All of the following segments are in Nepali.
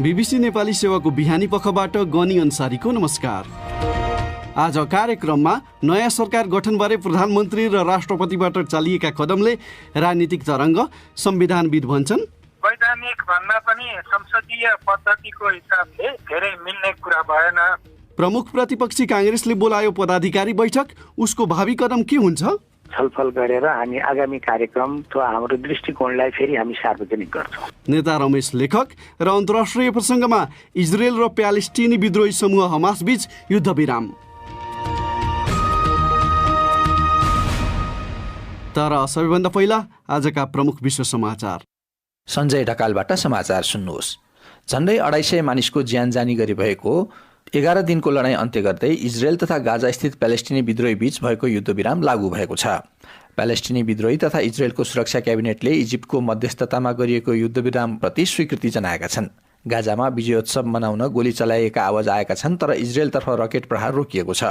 बीबीसी नेपाली सेवाको बिहानी पखबाट गनी अन्सारीको नमस्कार। आज कार्यक्रममा नयाँ सरकार गठनबारे प्रधानमन्त्री र राष्ट्रपतिबाट चालिएका कदमले राजनीतिक तरङ्ग, संविधानविद भन्छन् वैधानिक भन्दा पनि संसदीय पद्धतिको हिसाबले धेरै मिल्ने कुरा भएन। प्रमुख प्रतिपक्षी काङ्ग्रेसले बोलायो पदाधिकारी बैठक, उसको भावी कदम के हुन्छ? छलफल गरेर हामी आगामी कार्यक्रम अथवा हाम्रो दृष्टिकोणलाई फेरि हामी सार्वजनिक गर्छौँ। नेता रमेश लेखक र अन्तर्राष्ट्रिय प्रसङ्गमा इजरायल र प्यालेस्टिनी विद्रोही समूह हमासबीच युद्धविराम। तर सबैभन्दा पहिला आजका प्रमुख विश्व समाचार। सञ्जय ढकालबाट समाचार सुन्नुहोस्। झन्डै 250 मानिसको ज्यान जानी गरी भएको 11 दिनको लडाईँ अन्त्य गर्दै इजरायल तथा गाजा स्थित प्यालेस्टिनी विद्रोही बीच भएको युद्धविराम लागू भएको छ। प्यालेस्टिनी विद्रोही तथा इजरायलको सुरक्षा क्याबिनेटले इजिप्टको मध्यस्थतामा गरिएको युद्धविरामप्रति स्वीकृति जनाएका छन्। गाजामा विजयोत्सव मनाउन गोली चलाइएका आवाज आएका छन्, तर इजरायलतर्फ रकेट प्रहार रोकिएको छ।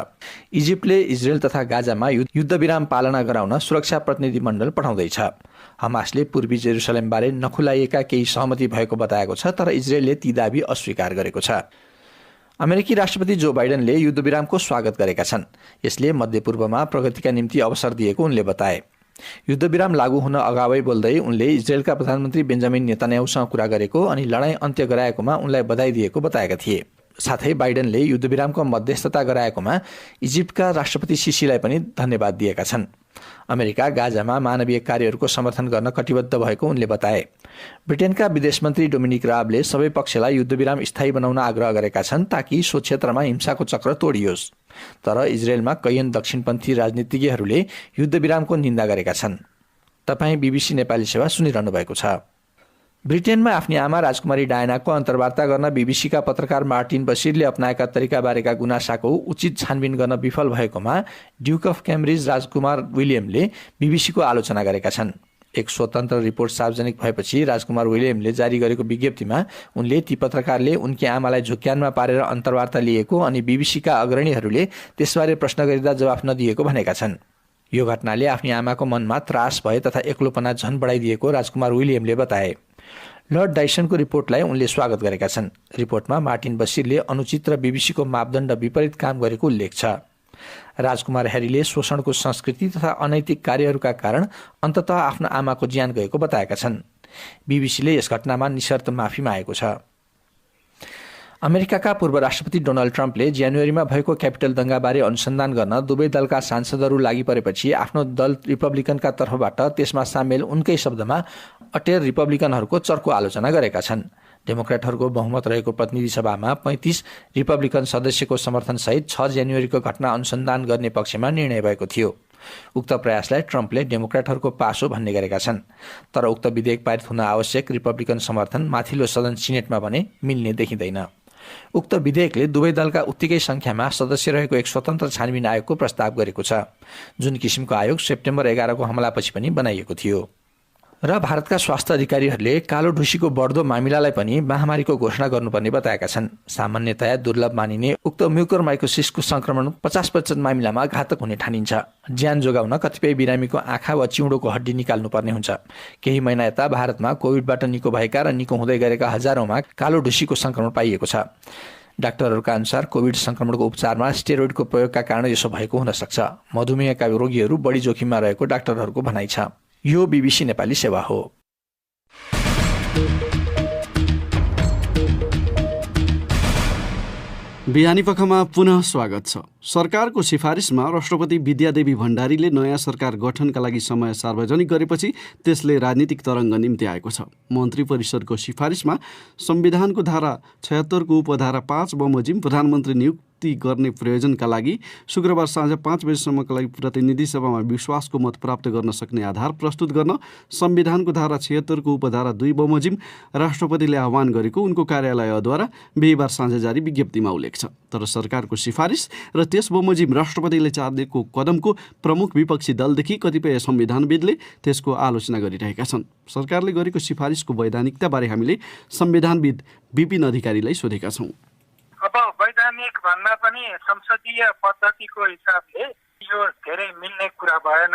इजिप्टले इजरायल तथा गाजामा युद्धविराम पालना गराउन सुरक्षा प्रतिनिधिमण्डल पठाउँदैछ। हमासले पूर्वी जेरुसलेमबारे नखुलाइएका केही सहमति भएको बताएको छ, तर इजरायलले ती दाबी अस्वीकार गरेको छ। अमेरिकी राष्ट्रपति जो बाइडेनले युद्धविरामको स्वागत गरेका छन्। यसले मध्यपूर्वमा प्रगतिका निम्ति अवसर दिएको उनले बताए। युद्धविराम लागू हुन अगावै बोल्दै उनले इजरायलका प्रधानमन्त्री बेन्जामिन नेतान्याहुसँग कुरा गरेको अनि लडाईँ अन्त्य गराएकोमा उनलाई बधाई दिएको बताएका थिए। साथै बाइडेनले युद्धविरामको मध्यस्थता गराएकोमा इजिप्टका राष्ट्रपति सिसीलाई पनि धन्यवाद दिएका छन्। अमेरिका गाजामा मानवीय कार्यहरूको समर्थन गर्न कटिबद्ध भएको उनले बताए। ब्रिटेनका विदेश मन्त्री डोमिनिक राबले सबै पक्षलाई युद्धविराम स्थायी बनाउन आग्रह गरेका छन् ताकि सो क्षेत्रमा हिंसाको चक्र तोडियोस्। तर इजरायलमा कैयन दक्षिणपन्थी राजनीतिज्ञहरूले युद्धविरामको निन्दा गरेका छन्। तपाईँ बीबीसी नेपाली सेवा सुनिरहनु भएको छ। ब्रिटेनमा आफ्नी आमा राजकुमारी डायनाको अन्तर्वार्ता गर्न बीबीसीका पत्रकार मार्टिन बसिरले अपनाएका तरिकाबारेका गुनासाको उचित छानबिन गर्न विफल भएकोमा ड्युक अफ क्याम्ब्रिज राजकुमार विलियमले बीबीसीको आलोचना गरेका छन्। एक स्वतन्त्र रिपोर्ट सार्वजनिक भएपछि राजकुमार विलियमले जारी गरेको विज्ञप्तिमा उनले ती पत्रकारले उनकी आमालाई झुक्क्यानमा पारेर अन्तर्वार्ता लिएको अनि बीबीसीका अग्रणीहरूले त्यसबारे प्रश्न गरिँदा जवाफ नदिएको भनेका छन्। यो घटनाले आफ्नी आमाको मनमा त्रास भए तथा एक्लोपना झन बढाइदिएको राजकुमार विलियमले बताए। लर्ड डाइसनको रिपोर्टलाई उनले स्वागत गरेका छन्। रिपोर्टमा मार्टिन बसिरले अनुचित र बीबीसीको मापदण्ड विपरीत काम गरेको उल्लेख छ। राजकुमार ह्यारीले शोषणको संस्कृति तथा अनैतिक कार्यहरूका कारण अन्ततः आफ्नो आमाको ज्यान गएको बताएका छन्। बीबीसीले यस घटनामा निशर्त माफी मागेको छ। अमेरिकाका पूर्व राष्ट्रपति डोनाल्ड ट्रम्पले जनवरीमा भएको क्यापिटल दंगाबारे अनुसन्धान गर्न दुवै दलका सांसदहरू लागि परेपछि आफ्नो दल रिपब्लिकनका तर्फबाट त्यसमा सामेल उनकै शब्दमा अटेर रिपब्लिकनहरूको चर्को आलोचना गरेका छन्। डेमोक्रेटहरूको बहुमत रहेको प्रतिनिधि सभामा 35 रिपब्लिकन सदस्यको समर्थनसहित 6 जनवरीको घटना अनुसन्धान गर्ने पक्षमा निर्णय भएको थियो। उक्त प्रयासलाई ट्रम्पले डेमोक्रेटहरूको पासो भन्ने गरेका छन्। तर उक्त विधेयक पारित हुन आवश्यक रिपब्लिकन समर्थन माथिल्लो सदन सिनेटमा भने मिल्ने देखिँदैन। उक्त विधेयकले दुवै दलका उत्तिकै संख्यामा सदस्य रहेको एक स्वतन्त्र छानबिन आयोगको प्रस्ताव गरेको छ, जुन किसिमको आयोग सेप्टेम्बर 11 को हमलापछि पनि बनाइएको थियो। र भारतका स्वास्थ्य अधिकारीहरूले कालो ढुसीको बढ्दो मामिलालाई पनि महामारीको घोषणा गर्नुपर्ने बताएका छन्। सामान्यतया दुर्लभ मानिने उक्त म्युकोरमाइकोसिसको संक्रमण 50% मामिलामा घातक हुने ठानिन्छ। ज्यान जोगाउन कतिपय बिरामीको आँखा वा चिउँडोको हड्डी निकाल्नुपर्ने हुन्छ। केही महिना यता भारतमा कोभिडबाट निको भएका र निको हुँदै गरेका हजारौंमा कालो ढुसीको संक्रमण पाइएको छ। डाक्टरहरूका अनुसार कोभिड संक्रमणको उपचारमा स्टेरोइडको प्रयोगका कारण यसो भएको हुन सक्छ। मधुमेहका रोगीहरू बढी जोखिममा रहेको डाक्टरहरूको भनाइ छ। यो बीबीसी नेपाली सेवा हो। बिहानी पखमा पुनः स्वागत छ। सरकारको सिफारिसमा राष्ट्रपति विद्यादेवी भण्डारीले नयाँ सरकार गठनका लागि समय सार्वजनिक गरेपछि त्यसले राजनीतिक तरङ्ग निम्ति आएको छ। मन्त्री परिषदको सिफारिसमा संविधानको धारा 76 को उपधारा 5 बमोजिम प्रधानमन्त्री नियुक्ति गर्ने प्रयोजनका लागि शुक्रबार साँझ 5 बजेसम्मका लागि प्रतिनिधि सभामा विश्वासको मत प्राप्त गर्न सक्ने आधार प्रस्तुत गर्न संविधानको धारा 76 को उपधारा 2 बमोजिम राष्ट्रपतिले आह्वान गरेको उनको कार्यालयद्वारा बिहिबार साँझ जारी विज्ञप्तिमा उल्लेख छ। तर सरकारको सिफारिस र त्यस बमोजिम राष्ट्रपतिले चालेको कदमको प्रमुख विपक्षी दलदेखि कतिपय संविधानविदले त्यसको आलोचना गरिरहेका छन्। सरकारले गरेको सिफारिसको वैधानिकताबारे हामीले संविधानविद विपिन अधिकारीलाई सोधेका छौँ। अब वैधानिक भन्दा पनि संसदीय पद्धतिको हिसाबले यो धेरै मिल्ने कुरा भएन।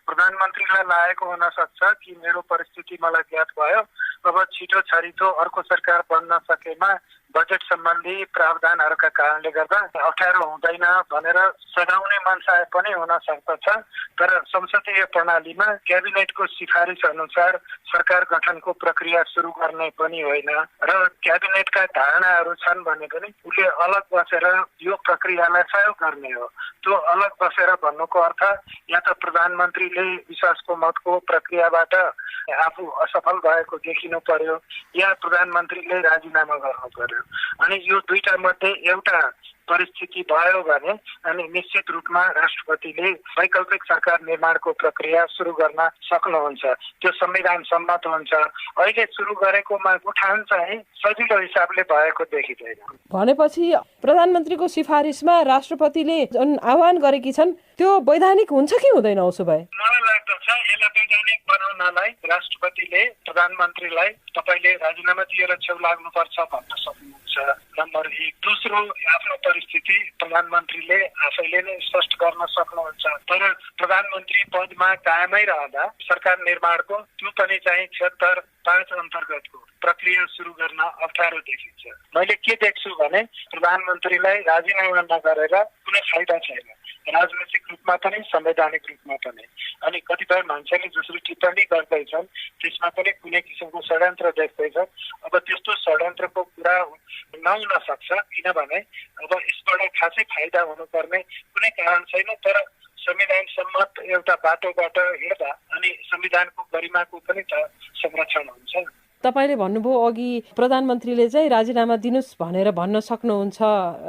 प्रधानमन्त्रीलाई लागेको हुन सक्छ कि मेरो परिस्थिति मलाई ज्ञात भयो अब छिटो छरितो अर्को सरकार बन्न सकेमा बजेट सम्बन्धी प्रावधानहरूका कारणले गर्दा अप्ठ्यारो हुँदैन भनेर सघाउने मनसाय पनि हुन सक्दछ। तर संसदीय प्रणालीमा क्याबिनेटको सिफारिस अनुसार सरकार गठनको प्रक्रिया सुरु गर्ने पनि होइन र क्याबिनेटका धारणाहरू छन् भने पनि उसले अलग बसेर यो प्रक्रियालाई सहयोग गर्ने हो। त्यो अलग बसेर भन्नुको अर्थ या त प्रधानमन्त्रीले विश्वासको मतको प्रक्रियाबाट आफू असफल भएको देखिनु पर्यो या प्रधानमन्त्रीले राजीनामा गर्नु पर्यो। अनि यो दुईटा मध्ये एउटा परिस्थिति भयो भने अनि निश्चित रूपमा राष्ट्रपतिले वैकल्पिक सरकार निर्माणको प्रक्रिया सुरु गर्न सक्नुहुन्छ। त्यो संविधान सम्मत हुन्छ। अहिले सुरु गरेकोमा उठान चाहिँ सजिलो हिसाबले भएको देखिँदैन। भनेपछि प्रधानमन्त्रीको सिफारिसमा राष्ट्रपतिले जुन आह्वान गरेकी छन् त्यो वैधानिक हुन्छ कि हुँदैन? उसो भए मलाई लाग्दछ यसलाई वैधानिक बनाउनलाई राष्ट्रपतिले प्रधानमन्त्रीलाई तपाईले राजीनामा दिएर छेउ लाग्नुपर्छ भन्न सक्नुहुन्छ, नम्बर 1। दोस्रो, आफ्नो परिस्थिति प्रधानमन्त्रीले आफैले नै स्पष्ट गर्न सक्नुहुन्छ। तर प्रधानमन्त्री पदमा कायमै रहँदा सरकार निर्माणको त्यो पनि चाहिँ 76(5) अन्तर्गतको प्रक्रिया सुरु गर्न अप्ठ्यारो देखिन्छ। मैले के देख्छु भने प्रधानमन्त्रीलाई राजीनामा नगरेर कुनै फाइदा छैन, राजनैतिक रूपमा पनि संवैधानिक रूपमा पनि। अनि कतिपय मान्छेले जसरी टिप्पणी गर्दैछन् त्यसमा पनि कुनै किसिमको षड्यन्त्र देख्दैछन्। अब त्यस्तो षड्यन्त्रको कुरा नहुन सक्छ, किनभने अब यसबाट खासै फाइदा हुनुपर्ने कुनै कारण छैन। तर संविधान सम्मत एउटा बाटोबाट हेर्दा अनि संविधानको गरिमाको पनि त संरक्षण हुन्छ। तपाईले भन्नुभयो अघि प्रधानमन्त्रीले चाहिँ राजीनामा दिनुस् भनेर भन्न सक्नुहुन्छ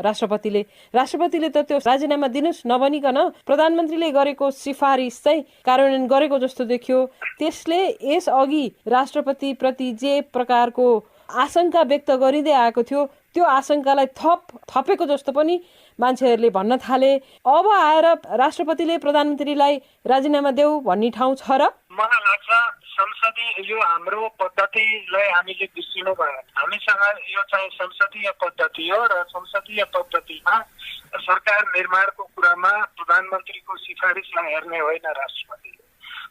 राष्ट्रपतिले त त्यो राजीनामा दिनुस् नभनिकन प्रधानमन्त्रीले गरेको सिफारिस चाहिँ कार्यान्वयन गरेको जस्तो देखियो। त्यसले यस अघि राष्ट्रपति प्रति जे प्रकारको आशंका व्यक्त गरिँदै आएको थियो त्यो आशंकालाई थपेको जस्तो पनि मान्छेहरूले भन्न थाले। अब आएर राष्ट्रपतिले प्रधानमन्त्रीलाई राजीनामा देऊ भन्ने ठाउँ छ र? मलाई लाग्छ संसदीय यो हाम्रो पद्धतिलाई हामीले बिर्सिनु भयो। हामीसँग यो चाहिँ संसदीय पद्धति हो र संसदीय पद्धतिमा सरकार निर्माणको कुरामा प्रधानमन्त्रीको सिफारिसलाई हेर्ने होइन, राष्ट्रपतिले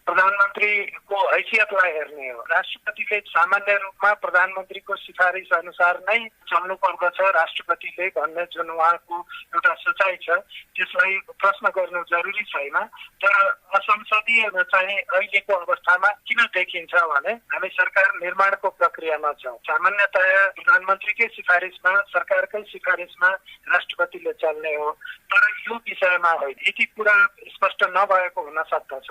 प्रधानमन्त्रीको हैसियतलाई हेर्ने हो। राष्ट्रपतिले सामान्य रूपमा प्रधानमन्त्रीको सिफारिस अनुसार नै चल्नु पर्दछ राष्ट्रपतिले भन्ने जुन उहाँको एउटा सोचाइ छ त्यसलाई प्रश्न गर्नु जरुरी छैन। तर असंसदीय चाहिँ अहिलेको अवस्थामा किन देखिन्छ भने हामी सरकार निर्माणको प्रक्रियामा छौँ। सामान्यतया प्रधानमन्त्रीकै सिफारिसमा सरकारकै सिफारिसमा राष्ट्रपतिले चल्ने हो। तर यो विषयमा होइन, यति कुरा स्पष्ट नभएको हुन सक्दछ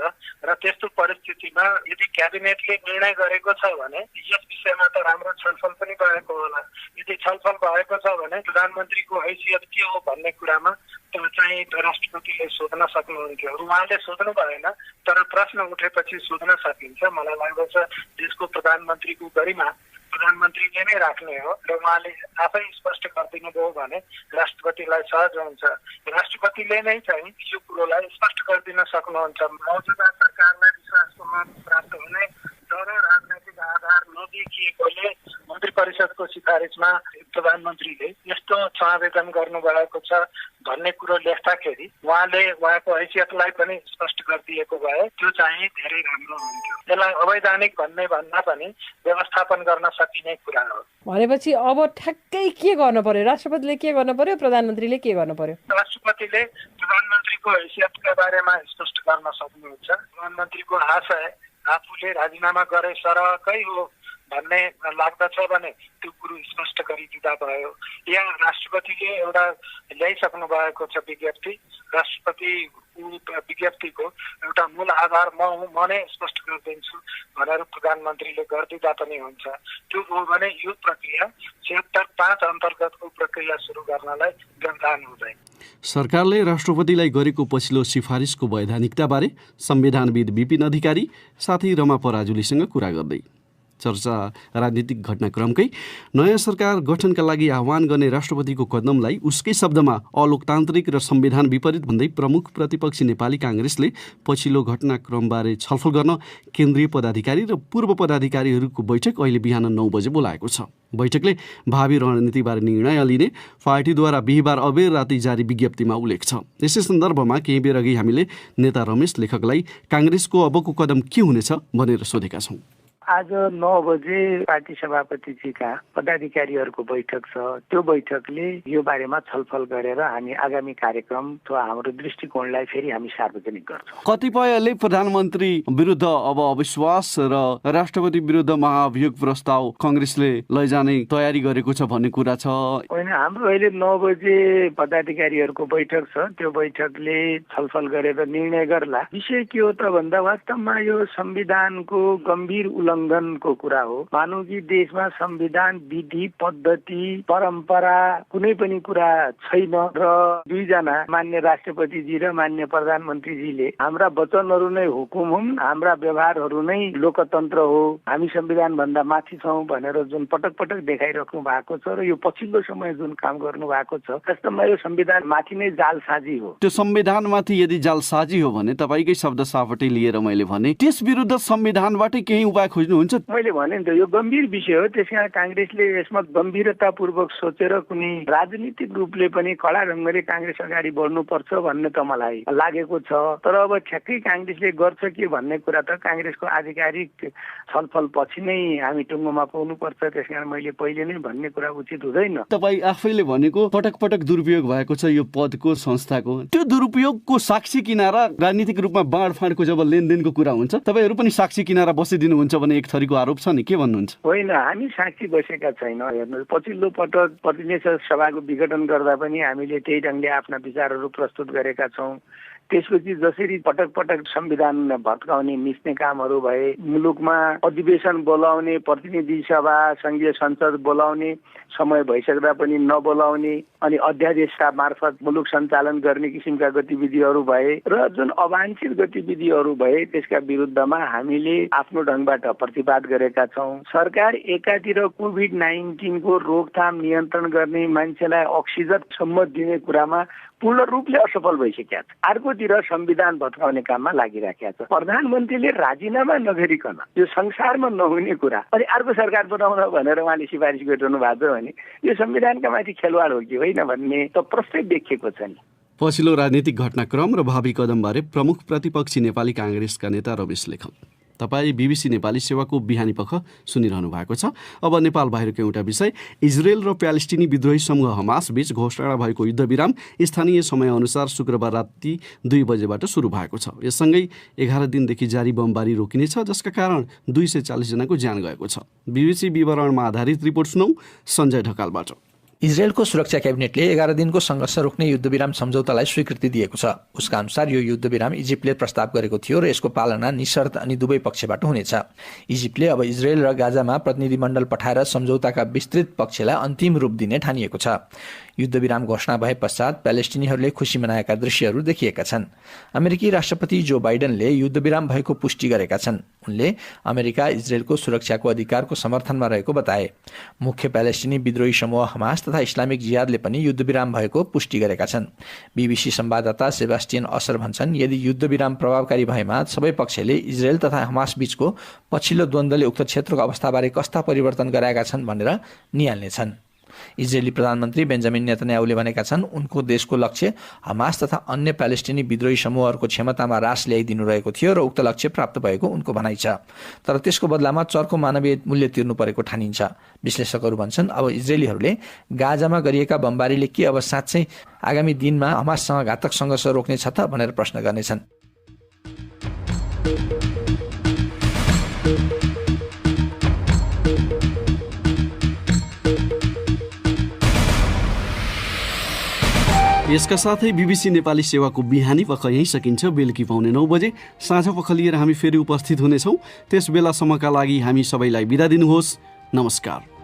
र त्यस्तो परिस्थितिमा यदि क्याबिनेटले निर्णय गरेको छ भने यस विषयमा त राम्रो छलफल पनि भएको होला। यदि छलफल भएको छ भने प्रधानमन्त्रीको हैसियत के हो भन्ने कुरामा चाहिँ राष्ट्रपतिले सोध्न सक्नुहुन्थ्यो। उहाँले सोध्नु भएन, तर प्रश्न उठेपछि सोध्न सकिन्छ। मलाई लाग्दछ देशको प्रधानमन्त्रीको गरिमा प्रधानमन्त्रीले नै राख्ने हो र उहाँले आफै स्पष्ट गरिदिनु भयो भने राष्ट्रपतिलाई सहज हुन्छ। राष्ट्रपतिले नै चाहिँ यो कुरोलाई स्पष्ट गरिदिन सक्नुहुन्छ। मौजूदा सरकारलाई विश्वासको मत प्राप्त हुने दह्रो राजनैतिक आधार नदेखिएकोले मन्त्री परिषदको सिफारिसमा प्रधानमन्त्रीले यस्तो आवेदन गर्नुभएको छ भन्ने कुरो लेख्दाखेरि उहाँले उहाँको हैसियतलाई पनि स्पष्ट गरिदिएको भए त्यो चाहिँ धेरै राम्रो हुन्थ्यो। यसलाई अवैधानिक भन्ने भन्दा पनि व्यवस्थापन गर्न सकिने कुरा हो। भनेपछि अब ठ्याक्कै के गर्नु पर्यो? राष्ट्रपतिले के गर्नु पर्यो, प्रधानमन्त्रीले के गर्नु पर्यो? राष्ट्रपतिले प्रधानमन्त्रीको हैसियतका बारेमा स्पष्ट गर्न सक्नुहुन्छ। प्रधानमन्त्रीको आशय आफूले राजीनामा गरे सरकै हो भन्ने लाग्दछ भने त्यो कुरो स्पष्ट गरिदिँदा भयो। या राष्ट्रपतिले एउटा ल्याइसक्नु भएको छ विज्ञप्ति, राष्ट्रपति विज्ञप्तिको एउटा मूल आधार म हुँ, म नै स्पष्ट गरिदिन्छु भनेर प्रधानमन्त्रीले गरिदिँदा पनि हुन्छ। त्यो हो भने यो प्रक्रिया 76(5) अन्तर्गतको प्रक्रिया सुरु गर्नलाई व्यवधान हुँदैन। सरकारले राष्ट्रपतिलाई गरेको पछिल्लो सिफारिसको वैधानिकताबारे संविधानविद विपिन अधिकारी साथी रमा पराजुलीसँग कुरा गर्दै चर्चा राजनीतिक घटनाक्रमकै नयाँ सरकार गठनका लागि आह्वान गर्ने राष्ट्रपतिको कदमलाई उसकै शब्दमा अलोकतान्त्रिक र संविधान विपरीत भन्दै प्रमुख प्रतिपक्षी नेपाली काङ्ग्रेसले पछिल्लो घटनाक्रमबारे छलफल गर्न केन्द्रीय पदाधिकारी र पूर्व पदाधिकारीहरूको बैठक अहिले बिहान 9 बजे बोलाएको छ। बैठकले भावी रणनीतिबारे निर्णय लिने पार्टीद्वारा बिहिबार अबेर राति जारी विज्ञप्तिमा उल्लेख छ। यसै सन्दर्भमा केही बेर अघि हामीले नेता रमेश लेखकलाई काङ्ग्रेसको अबको कदम के हुनेछ भनेर सोधेका छौँ। आज 9 बजे पार्टी सभापतिजीका पदाधिकारीहरूको बैठक छ। त्यो बैठकले यो बारेमा छलफल गरेर हामी आगामी कार्यक्रम अथवा हाम्रो दृष्टिकोणलाई फेरि हामी सार्वजनिक गर्छौँ। कतिपयले प्रधानमन्त्री विरुद्ध अब अविश्वास र राष्ट्रपति विरुद्ध महाभियोग प्रस्ताव कांग्रेसले लैजाने तयारी गरेको छ भन्ने कुरा छ। होइन, हाम्रो अहिले 9 बजे पदाधिकारीहरूको बैठक छ। त्यो बैठकले छलफल गरेर निर्णय गर्ला। विषय के हो त भन्दा वास्तवमा यो संविधानको गम्भीर उल्लङ्घनको कुरा हो। मानौँ कि देशमा संविधान, विधि, पद्धति, परम्परा कुनै पनि कुरा छैन र दुईजना मान्य राष्ट्रपतिजी र मान्य प्रधानमन्त्रीजीले हाम्रा वचनहरू नै हुकुम हुन्, हाम्रा व्यवहारहरू नै लोकतन्त्र हो, हामी संविधान भन्दा माथि छौँ भनेर जुन पटक पटक देखाइराख्नु भएको छ र यो पछिल्लो समय जुन काम गर्नु भएको छ, वास्तवमा यो संविधान माथि नै जालसाजी हो। त्यो संविधानमाथि यदि जालसाजी हो भने तपाईँकै शब्द सापट्टि लिएर मैले भने त्यस विरुद्ध संविधानबाटै केही उपाय खोज्नुहुन्छ? मैले भने नि त यो गम्भीर विषय हो। त्यसकारण कांग्रेसले यसमा गम्भीरतापूर्वक सोचेर कुनै राजनीतिक रूपले पनि कडा ढङ्गले कांग्रेस अगाडि बढ्नुपर्छ भन्ने त मलाई लागेको छ। तर अब ठ्याक्कै कांग्रेसले गर्छ के भन्ने कुरा त कांग्रेसको आधिकारिक छलफल पछि नै हामी टुङ्गोमा पाउनुपर्छ। त्यसकारण मैले पहिले नै भन्ने कुरा उचित हुँदैन। तपाईँ आफैले भनेको पटक पटक दुरुपयोग भएको छ यो पदको, संस्थाको। त्यो दुरुपयोगको साक्षी किनारा राजनीतिक रूपमा बाँडफाँडको जब लेनदेनको कुरा हुन्छ तपाईँहरू पनि साक्षी किनारा बसिदिनुहुन्छ भने एक थरीको आरोप छ नि, के भन्नुहुन्छ? होइन, हामी साक्षी बसेका छैनौँ। हेर्नुहोस्, पछिल्लो पटक प्रतिनिधि सभाको विघटन गर्दा पनि हामीले त्यही ढङ्गले आफ्ना विचारहरू प्रस्तुत गरेका छौँ। त्यसपछि जसरी पटक पटक संविधान भत्काउने मिच्ने कामहरू भए, मुलुकमा अधिवेशन बोलाउने, प्रतिनिधि सभा, संघीय संसद बोलाउने समय भइसक्दा पनि नबोलाउने अनि अध्यादेशका मार्फत मुलुक सञ्चालन गर्ने किसिमका गतिविधिहरू भए र जुन अवांछित गतिविधिहरू भए त्यसका विरुद्धमा हामीले आफ्नो ढङ्गबाट प्रतिवाद गरेका छौँ। सरकार एकातिर कोभिड-19 को रोकथाम नियन्त्रण गर्ने, मान्छेलाई अक्सिजनसम्म दिने कुरामा पूर्ण रूपले असफल भइसकेका छ। अर्कोतिर संविधान भत्काउने काममा लागिराखेका छ। प्रधानमन्त्रीले राजीनामा नगरिकन यो संसारमा नहुने कुरा अनि अर्को सरकार बनाउन भनेर उहाँले सिफारिस गरिरहनु भएको छ भने यो संविधानका माथि खेलवाड हो कि होइन भन्ने त प्रश्नै देखिएको छ नि। पछिल्लो राजनीतिक घटनाक्रम र भावी कदमबारे प्रमुख प्रतिपक्षी नेपाली कांग्रेसका नेता रमेश लेखक, तपाईँ बीबीसी नेपाली सेवाको बिहानी पख सुनिरहनु भएको छ। अब नेपाल बाहिरको एउटा विषय, इजरायल र प्यालेस्टिनी विद्रोही समूह हमास बीच घोषणा भएको युद्धविराम स्थानीय समयअनुसार शुक्रबार राति 2 बजेबाट सुरु भएको छ। यससँगै 11 दिनदेखि जारी बमबारी रोकिनेछ, जसका कारण 240 जनाको ज्यान गएको छ। बीबीसी विवरणमा आधारित रिपोर्ट सुनौ सञ्जय ढकालबाट। इजरायलको सुरक्षा क्याबिनेटले 11 दिनको सङ्घर्ष रोक्ने युद्धविराम सम्झौतालाई स्वीकृति दिएको छ। उसका अनुसार यो युद्धविराम इजिप्टले प्रस्ताव गरेको थियो र यसको पालना निशर्त अनि दुवै पक्षबाट हुनेछ। इजिप्टले अब इजरायल र गाजामा प्रतिनिधिमण्डल पठाएर सम्झौताका विस्तृत पक्षलाई अन्तिम रूप दिने ठानिएको छ। युद्धविराम घोषणा भए पश्चात प्यालेस्टिनीहरूले खुसी मनाएका दृश्यहरू देखिएका छन्। अमेरिकी राष्ट्रपति जो बाइडेनले युद्धविराम भएको पुष्टि गरेका छन्। उनले अमेरिका इजरायलको सुरक्षाको अधिकारको समर्थनमा रहेको बताए। मुख्य प्यालेस्टिनी विद्रोही समूह हमास तथा इस्लामिक जिहादले पनि युद्धविराम भएको पुष्टि गरेका छन्। बीबीसी संवाददाता सेबास्टियन असर भन्छन्, यदि युद्धविराम प्रभावकारी भएमा सबै पक्षले इजरायल तथा हमास बीचको पछिल्लो द्वन्द्वले उक्त क्षेत्रको अवस्थाबारे कस्ता परिवर्तन गराएका छन् भनेर निहाल्नेछन्। इजरायली प्रधानमन्त्री बेन्जामिन नेतन्याहुले भनेका छन्, उनको देशको लक्ष्य हमास तथा अन्य प्यालेस्टिनी विद्रोही समूहहरूको क्षमतामा ह्रास ल्याइदिनु रहेको थियो र उक्त लक्ष्य प्राप्त भएको उनको भनाइ छ। तर त्यसको बदलामा चर्को मानवीय मूल्य तिर्नु परेको ठानिन्छ। विश्लेषकहरू भन्छन्, अब इजरायलीहरूले गाजामा गरिएका बमबारीले के अब साँच्चै आगामी दिनमा हमाससँग घातक सङ्घर्ष रोक्नेछ त भनेर प्रश्न गर्नेछन्। यसका साथै बीबीसी नेपाली सेवाको बिहानी पख यहीँ सकिन्छ। बेलुकी पाउने 9 बजे साँझ पख लिएर हामी फेरि उपस्थित हुनेछौँ। त्यस बेलासम्मका लागि हामी सबैलाई बिदा दिनुहोस्। नमस्कार।